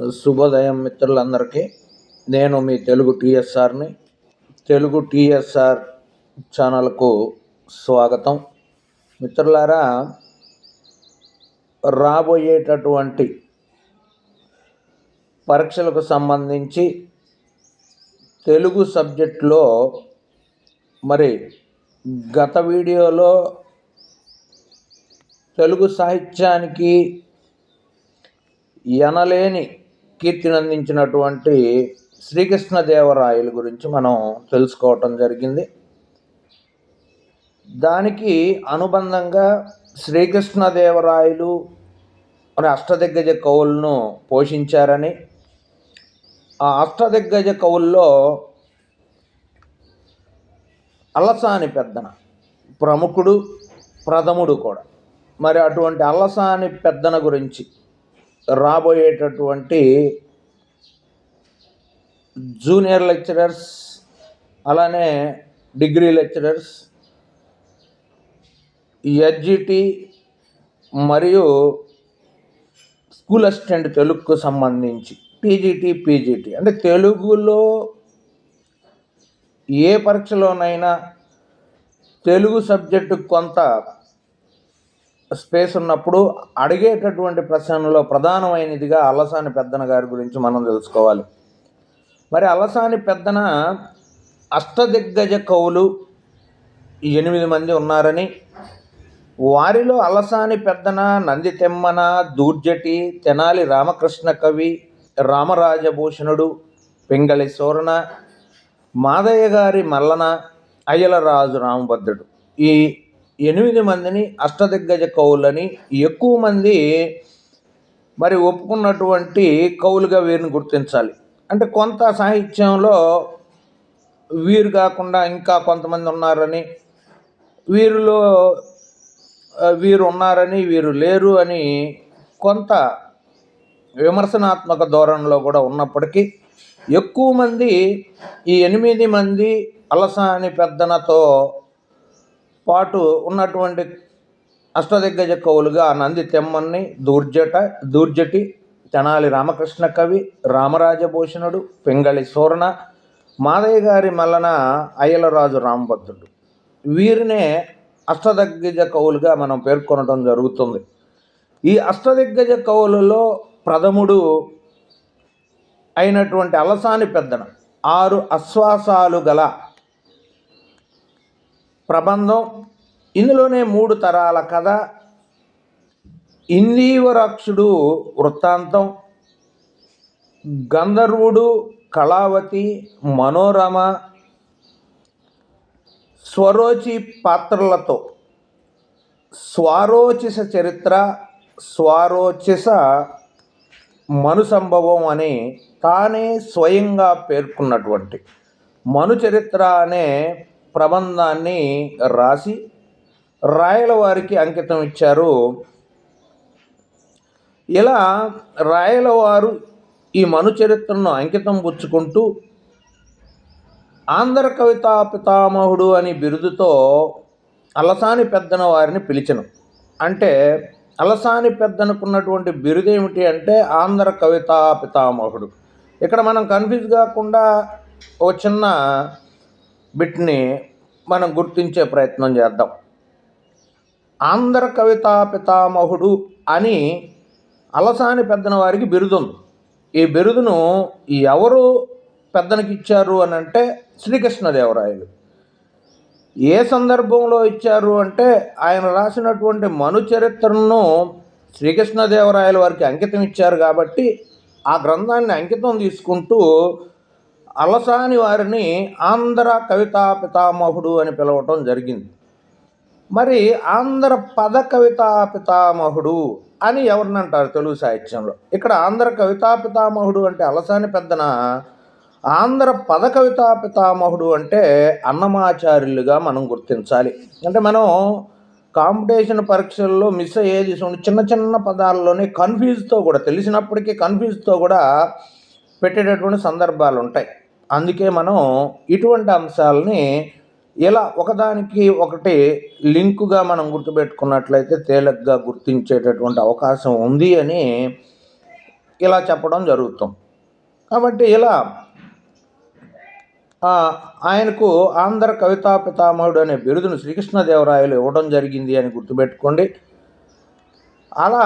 శుభోదయం మిత్రులందరికీ. నేను మీ తెలుగు టీఎస్ఆర్ని. తెలుగు టీఎస్ఆర్ ఛానల్కు స్వాగతం. మిత్రులారా, రాబోయేటటువంటి పరీక్షలకు సంబంధించి తెలుగు సబ్జెక్టులో మరి గత వీడియోలో తెలుగు సాహిత్యానికి ఎనలేని కీర్తినందించినటువంటి శ్రీకృష్ణదేవరాయలు గురించి మనం తెలుసుకోవటం జరిగింది. దానికి అనుబంధంగా శ్రీకృష్ణదేవరాయలు అనే అష్టదిగ్గజ కవులను పోషించారని, ఆ అష్టదిగ్గజ కవుల్లో అల్లసాని పెద్దన ప్రథముడు కూడా. మరి అటువంటి అల్లసాని పెద్దన గురించి రాబోయేటటువంటి జూనియర్ లెక్చరర్స్, అలానే డిగ్రీ లెక్చరర్స్, ఎడ్జిటి మరియు స్కూల్ అసిస్టెంట్ తెలుగుకు సంబంధించి పీజీటీ అంటే తెలుగులో ఏ పరీక్షలోనైనా తెలుగు సబ్జెక్టు కొంత స్పేస్ ఉన్నప్పుడు అడిగేటటువంటి ప్రశ్నలో ప్రధానమైనదిగా అల్లసాని పెద్దన గారి గురించి మనం తెలుసుకోవాలి. మరి అల్లసాని పెద్దన అష్టదిగ్గజ కవులు 8 మంది ఉన్నారని, వారిలో అల్లసాని పెద్దన, నంది తెమ్మన, దూర్జటి, తెనాలి రామకృష్ణ కవి, రామరాజభూషణుడు, పింగళి సూరణ, మాదయ్య గారి మల్లన, అయ్యలరాజు రామభద్రుడు, ఈ 8 మందిని అష్టదిగ్గజ కవులని ఎక్కువ మంది మరి ఒప్పుకున్నటువంటి కవులుగా వీరిని గుర్తించాలి. అంటే కొంత సాహిత్యంలో వీరు కాకుండా ఇంకా కొంతమంది ఉన్నారని, వీరిలో వీరు ఉన్నారని వీరు లేరు అని కొంత విమర్శనాత్మక ధోరణిలో కూడా ఉన్నప్పటికీ ఎక్కువ మంది ఈ 8 మంది అల్లసాని పెద్దనతో పాటు ఉన్నటువంటి అష్టదిగ్గజ కవులుగా నంది తెమ్మన్ని, దూర్జటి, తెనాలి రామకృష్ణ కవి, రామరాజభూషణుడు, పింగళి సూరణ, మాదయ్య గారి మల్లన, అయ్యలరాజు రామభద్రుడు, వీరినే అష్టదిగ్గజ కవులుగా మనం పేర్కొనడం జరుగుతుంది. ఈ అష్టదిగ్గజ కవులలో ప్రథముడు అయినటువంటి అల్లసాని పెద్దన 6 అశ్వాసాలు గల ప్రబంధం, ఇందులోనే 3 తరాల కథ, ఇందీవరాక్షుడు వృత్తాంతం, గంధర్వుడు, కళావతి, మనోరమ, స్వరోచి పాత్రలతో స్వారోచిస చరిత్ర, స్వారోచిస మను సంభవం అని తానే స్వయంగా పేర్కొన్నటువంటి మను చరిత్ర అనే ప్రబంధాన్ని రాసి రాయల వారికి అంకితం ఇచ్చారు. ఇలా రాయల వారు ఈ మను చరిత్రను అంకితం పుచ్చుకుంటూ ఆంధ్ర కవితా పితామహుడు అని బిరుదుతో అల్లసాని పెద్దన వారిని పిలిచెను. అంటే అల్లసాని పెద్దనుకున్నటువంటి బిరుదు ఏమిటి అంటే ఆంధ్ర కవితా పితామహుడు. ఇక్కడ మనం కన్ఫ్యూజ్ కాకుండా ఒక చిన్న బిట్ని మనం గుర్తించే ప్రయత్నం చేద్దాం. ఆంధ్ర కవితా పితామహుడు అని అల్లసాని పెద్దన వారికి బిరుదు ఉంది. ఈ బిరుదును ఎవరు పెద్దనకి ఇచ్చారు అని అంటే శ్రీకృష్ణదేవరాయలు. ఏ సందర్భంలో ఇచ్చారు అంటే ఆయన రాసినటువంటి మను చరిత్రను శ్రీకృష్ణదేవరాయల వారికి అంకితం ఇచ్చారు కాబట్టి ఆ గ్రంథాన్ని అంకితం తీసుకుంటూ అల్లసాని వారిని ఆంధ్ర కవితా పితామహుడు అని పిలవటం జరిగింది. మరి ఆంధ్ర పద కవితా పితామహుడు అని ఎవరినంటారు తెలుగు సాహిత్యంలో? ఇక్కడ ఆంధ్ర కవితా పితామహుడు అంటే అల్లసాని పెద్దన, ఆంధ్ర పద కవితా పితామహుడు అంటే అన్నమాచార్యులుగా మనం గుర్తించాలి. అంటే మనం కాంపిటీషన్ పరీక్షల్లో మిస్ అయ్యేది చిన్న చిన్న పదాల్లోనే కన్ఫ్యూజ్తో కూడా, తెలిసినప్పటికీ కన్ఫ్యూజ్తో కూడా పెట్టేటటువంటి సందర్భాలు ఉంటాయి. అందుకే మనం ఇటువంటి అంశాలని ఇలా ఒకదానికి ఒకటి లింకుగా మనం గుర్తుపెట్టుకున్నట్లయితే తేలిగ్గా గుర్తించేటటువంటి అవకాశం ఉంది అని ఇలా చెప్పడం జరుగుతుంది. కాబట్టి ఇలా ఆయనకు ఆంధ్ర కవితా పితామహుడు అనే బిరుదును శ్రీకృష్ణదేవరాయలు ఇవ్వడం జరిగింది అని గుర్తుపెట్టుకోండి. అలా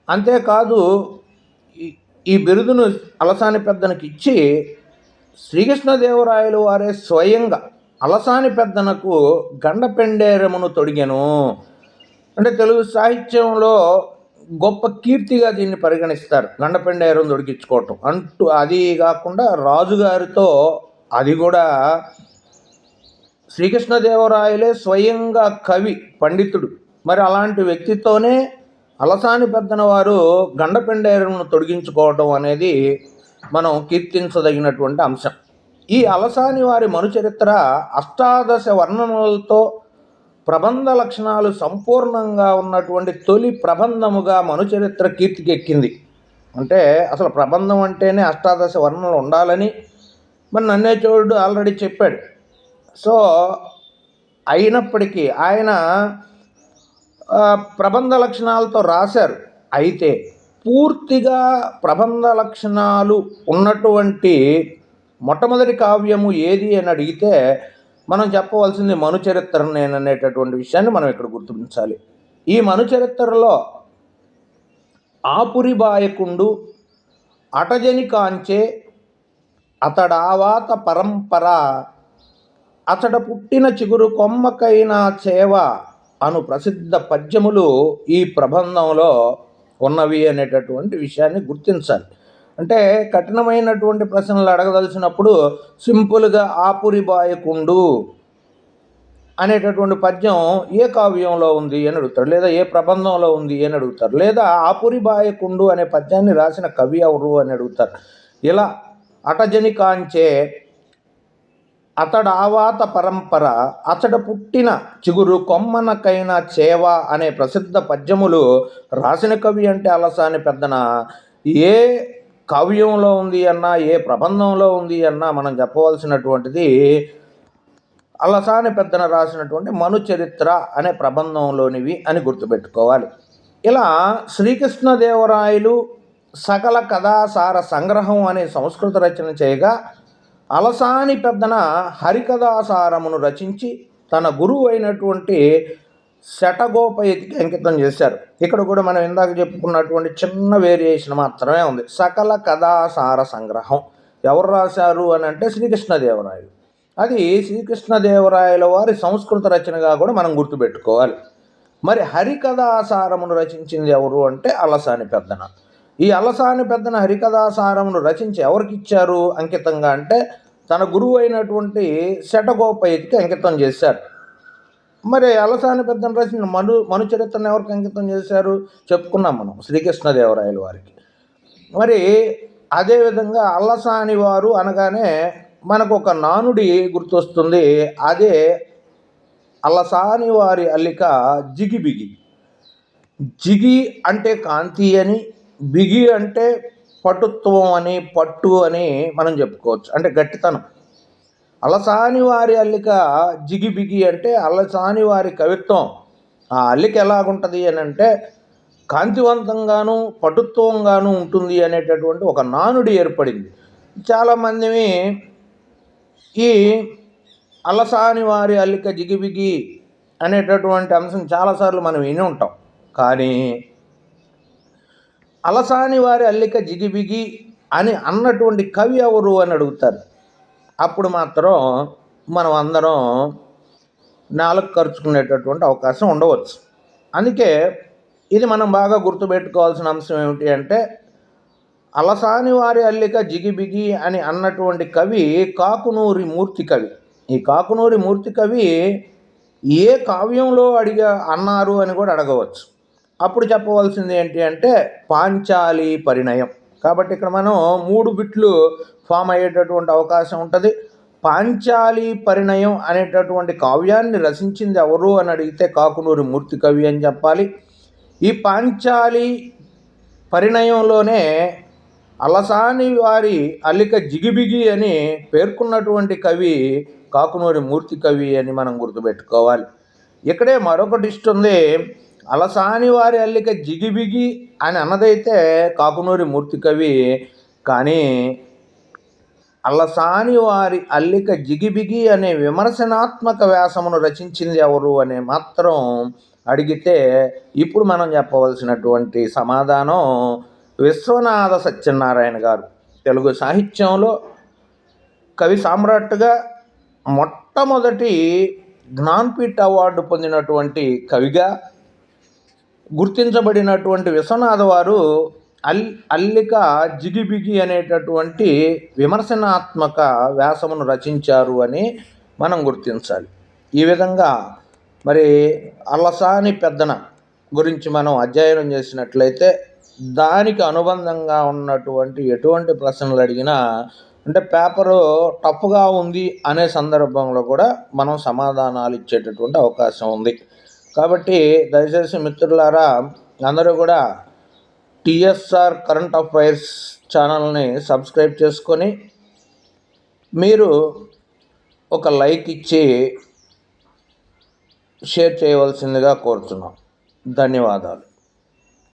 అంతేకాదు ఈ బిరుదును అలసాని పెద్దనకి ఇచ్చి శ్రీకృష్ణదేవరాయలు వారే స్వయంగా అలసాని పెద్దనకు గండపెండేరమును తొడిగెను. అంటే తెలుగు సాహిత్యంలో గొప్ప కీర్తిగా దీన్ని పరిగణిస్తారు, గండపెండేరం తొడిగించుకోవటం అంటూ. అది కాకుండా రాజుగారితో, అది కూడా శ్రీకృష్ణదేవరాయలే స్వయంగా కవి, పండితుడు, మరి అలాంటి వ్యక్తితోనే అలసాని పెద్దన వారు గండపెండేరంను తొడిగించుకోవటం అనేది మనం కీర్తించదగినటువంటి అంశం. ఈ అలసాని వారి మనుచరిత్ర అష్టాదశ వర్ణనలతో ప్రబంధ లక్షణాలు సంపూర్ణంగా ఉన్నటువంటి తొలి ప్రబంధముగా మనుచరిత్ర కీర్తికెక్కింది. అంటే అసలు ప్రబంధం అంటేనే అష్టాదశ వర్ణనలు ఉండాలని మరి నన్నేచోడు ఆల్రెడీ చెప్పాడు. సో అయినప్పటికీ ఆయన ప్రబంధ లక్షణాలతో రాశారు. అయితే పూర్తిగా ప్రబంధ లక్షణాలు ఉన్నటువంటి మొట్టమొదటి కావ్యము ఏది అని అడిగితే మనం చెప్పవలసింది మనుచరిత్రనేననేటటువంటి విషయాన్ని మనం ఇక్కడ గుర్తించాలి. ఈ మనుచరిత్రలో ఆపురి బాయకుండు అటజని కాంచే అతడావాత పరంపర అతడ పుట్టిన చిగురు కొమ్మకైనా చేవ అను ప్రసిద్ధ పద్యములు ఈ ప్రబంధంలో ఉన్నవి అనేటటువంటి విషయాన్ని గుర్తించాలి. అంటే కఠినమైనటువంటి ప్రశ్నలు అడగదలిచినప్పుడు సింపుల్గా ఆపురి బాయకుండు అనేటటువంటి పద్యం ఏ కావ్యంలో ఉంది అని అడుగుతారు, లేదా ఏ ప్రబంధంలో ఉంది అని అడుగుతారు, లేదా ఆపురి బాయకుండు అనే పద్యాన్ని రాసిన కవి ఎవరు అని అడుగుతారు. ఇలా అటజని కాంచే అతడావాత పరంపర అతడ పుట్టిన చిగురు కొమ్మనకైనా చేవ అనే ప్రసిద్ధ పద్యములు రాసిన కవి అంటే అలసాని పెద్దన. ఏ కావ్యంలో ఉంది అన్నా, ఏ ప్రబంధంలో ఉంది అన్నా మనం చెప్పవలసినటువంటిది అలసాని పెద్దన రాసినటువంటి మనుచరిత్ర అనే ప్రబంధంలోనివి అని గుర్తుపెట్టుకోవాలి. ఇలా శ్రీకృష్ణదేవరాయలు సకల కథాసార సంగ్రహం అనే సంస్కృత రచన చేయగా, అలసాని పెద్దన హరికథాసారమును రచించి తన గురువు అయినటువంటి శటగోపయతికి అంకితం చేశారు. ఇక్కడ కూడా మనం ఇందాక చెప్పుకున్నటువంటి చిన్న వేరియేషన్ మాత్రమే ఉంది. సకల కథాసార సంగ్రహం ఎవరు రాశారు అని అంటే శ్రీకృష్ణదేవరాయలు. అది శ్రీకృష్ణదేవరాయల వారి సంస్కృత రచనగా కూడా మనం గుర్తుపెట్టుకోవాలి. మరి హరికథాసారమును రచించింది ఎవరు అంటే అలసాని పెద్దన. ఈ అలసాని పెద్దన హరికథాసారమును రచించి ఎవరికి ఇచ్చారు అంకితంగా అంటే తన గురువు అయినటువంటి శటగోపయతికి అంకితం చేశారు. మరి అలసాని పెద్దన రచన మనుచరిత్రను ఎవరికి అంకితం చేశారు చెప్పుకున్నాం మనం, శ్రీకృష్ణదేవరాయల వారికి. మరి అదేవిధంగా అలసాని వారు అనగానే మనకు ఒక నానుడి గుర్తొస్తుంది. అదే అలసాని వారి అల్లిక జిగిబిగి. జిగి అంటే కాంతి అని, బిగి అంటే పటుత్వం అని, పట్టు అని మనం చెప్పుకోవచ్చు, అంటే గట్టితనం. అలసాని వారి అల్లిక జిగిబిగి అంటే అలసాని వారి కవిత్వం. ఆ అల్లిక ఎలాగుంటుంది అని అంటే కాంతివంతంగాను పటుత్వంగాను ఉంటుంది అనేటటువంటి ఒక నానుడి ఏర్పడింది. చాలామంది ఈ అలసాని వారి అల్లిక జిగిబిగి అనేటటువంటి అంశం చాలాసార్లు మనం విని ఉంటాం. కానీ అలసాని వారి అల్లిక జిగిబిగి అని అన్నటువంటి కవి ఎవరు అని అడుగుతారు. అప్పుడు మాత్రం మనం అందరం నాలుగు ఖర్చుకునేటటువంటి అవకాశం ఉండవచ్చు. అందుకే ఇది మనం బాగా గుర్తుపెట్టుకోవాల్సిన అంశం ఏమిటి అంటే అలసాని వారి అల్లిక జిగిబిగి అని అన్నటువంటి కవి కాకునూరి మూర్తి కవి. ఈ కాకునూరి మూర్తి కవి ఏ కావ్యంలో అన్నారు అని కూడా అడగవచ్చు. అప్పుడు చెప్పవలసింది ఏంటి అంటే పాంచాలి పరిణయం. కాబట్టి ఇక్కడ మనం 3 బిట్లు ఫామ్ అయ్యేటటువంటి అవకాశం ఉంటుంది. పాంచాలి పరిణయం అనేటటువంటి కావ్యాన్ని రచించింది ఎవరు అని అడిగితే కాకునూరి మూర్తి కవి అని చెప్పాలి. ఈ పాంచాలి పరిణయంలోనే అలసాని వారి అల్లిక జిగిబిగి అని పేర్కొన్నటువంటి కవి కాకునూరి మూర్తి కవి అని మనం గుర్తుపెట్టుకోవాలి. ఇక్కడే మరొక డిస్ట్ ఉంది. అలసాని వారి అల్లిక జిగిబిగి అని అన్నదైతే కాకునూరి మూర్తి కవి. కానీ అలసాని వారి అల్లిక జిగిబిగి అనే విమర్శనాత్మక వ్యాసమును రచించింది ఎవరు అనే మాత్రం అడిగితే ఇప్పుడు మనం చెప్పవలసినటువంటి సమాధానం విశ్వనాథ సత్యనారాయణ గారు. తెలుగు సాహిత్యంలో కవి సామ్రాట్గా మొట్టమొదటి జ్ఞాన్పీఠ్ అవార్డు పొందినటువంటి కవిగా గుర్తించబడినటువంటి విశ్వనాథ వారు అల్లిక జిగిబిగి అనేటటువంటి విమర్శనాత్మక వ్యాసమును రచించారు అని మనం గుర్తించాలి. ఈ విధంగా మరి అలసాని పెద్దన గురించి మనం అధ్యయనం చేసినట్లయితే దానికి అనుబంధంగా ఉన్నటువంటి ఎటువంటి ప్రశ్నలు అడిగినా, అంటే పేపరు టఫ్గా ఉంది అనే సందర్భంలో కూడా మనం సమాధానాలు ఇచ్చేటటువంటి అవకాశం ఉంది. కాబట్టి దయచేసి మిత్రులారా, అందరూ కూడా టిఎస్ఆర్ కరెంట్ అఫైర్స్ ఛానల్ని సబ్స్క్రైబ్ చేసుకొని మీరు ఒక లైక్ ఇచ్చి షేర్ చేయవలసిందిగా కోరుతున్నాం. ధన్యవాదాలు.